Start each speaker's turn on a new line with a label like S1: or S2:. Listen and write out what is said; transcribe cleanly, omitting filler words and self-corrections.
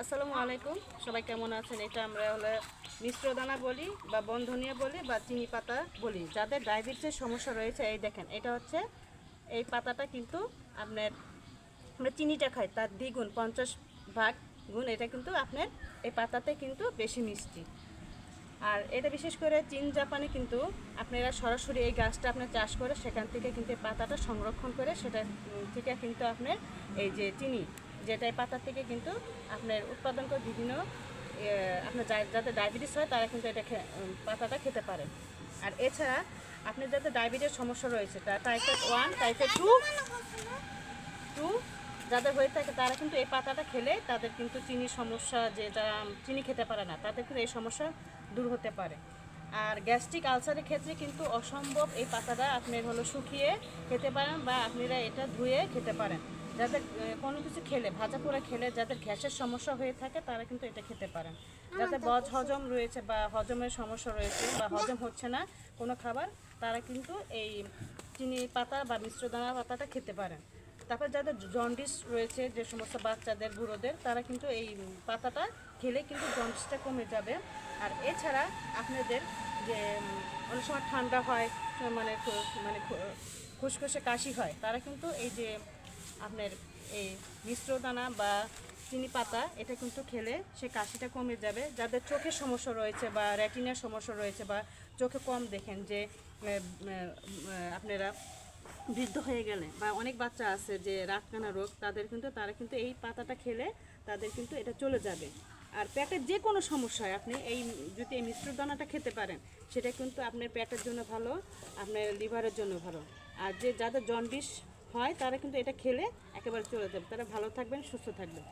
S1: আসসালামু আলাইকুম, সবাই কেমন আছেন? এটা আমরা হলো মিশ্র দানা বলি বা বনধনিয়া বলি বা চিনি পাতা বলি। যাদের ডায়াবেটিসের সমস্যা রয়েছে, এই দেখেন, এটা হচ্ছে এই পাতাটা কিন্তু আপনার আমরা চিনিটা খাই তার দ্বিগুণ 50 ভাগ গুণ এটা কিন্তু আপনার এই পাতাতে কিন্তু বেশি মিষ্টি। আর এটা বিশেষ করে চীন জাপানে কিন্তু আপনারা সরাসরি এই গাছটা আপনার চাষ করে সেখান থেকে কিন্তু এই পাতাটা সংরক্ষণ করে সেটা থেকে কিন্তু আপনার এই যে চিনি যেটা এই পাতা থেকে কিন্তু আপনার উৎপাদন করে বিভিন্ন আপনার যাদের ডায়াবেটিস হয় তারা কিন্তু এটা পাতাটা খেতে পারে। আর এছাড়া আপনার যাদের ডায়াবেটিস সমস্যা রয়েছে টাইপের 1 টাইপের 2 যাদের হয়ে থাকে তারা কিন্তু এই পাতাটা খেলে তাদের কিন্তু চিনির সমস্যা, যে যারা চিনি খেতে পারে না তাদের কিন্তু এই সমস্যা দূর হতে পারে। আর গ্যাস্ট্রিক আলসারের ক্ষেত্রে কিন্তু অসম্ভব এই পাতাটা আপনার হলো শুকিয়ে খেতে পারেন বা আপনারা এটা ধুয়ে খেতে পারেন। যাদের কোনো কিছু খেলে ভাজা পোড়া খেলে যাদের গ্যাসের সমস্যা হয়ে থাকে তারা কিন্তু এটা খেতে পারেন। যাদের বদ হজম রয়েছে বা হজমের সমস্যা রয়েছে বা হজম হচ্ছে না কোনো খাবার, তারা কিন্তু এই চিনি পাতা বা মিশ্র দানা পাতাটা খেতে পারেন। তারপর যাদের জন্ডিস রয়েছে, যে সমস্ত বাচ্চাদের বুড়োদের, তারা কিন্তু এই পাতাটা খেলে কিন্তু জন্ডিসটা কমে যাবে। আর এছাড়া আপনাদের যে অনেক সময় ঠান্ডা হয়, মানে মানে খুসখুসে কাশি হয়, তারা কিন্তু এই যে আপনার এই মিশ্র দানা বা চিনি পাতা এটা কিন্তু খেলে সে কাশিটা কমে যাবে। যাদের চোখের সমস্যা রয়েছে বা রেটিনার সমস্যা রয়েছে বা চোখে কম দেখেন, যে আপনারা বৃদ্ধ হয়ে গেলে বা অনেক বাচ্চা আছে যে রাতকানা রোগ, তারা কিন্তু এই পাতাটা খেলে তাদের কিন্তু এটা চলে যাবে। আর পেটের যে কোনো সমস্যায় আপনি যদি এই মিশ্র দানাটা খেতে পারেন, সেটা কিন্তু আপনার পেটের জন্য ভালো, আপনার লিভারের জন্য ভালো। আর যাদের জন্ডিস হয় তারা কিন্তু এটা খেলে একেবারে চলে যাবে। তারা ভালো থাকবেন, সুস্থ থাকবেন।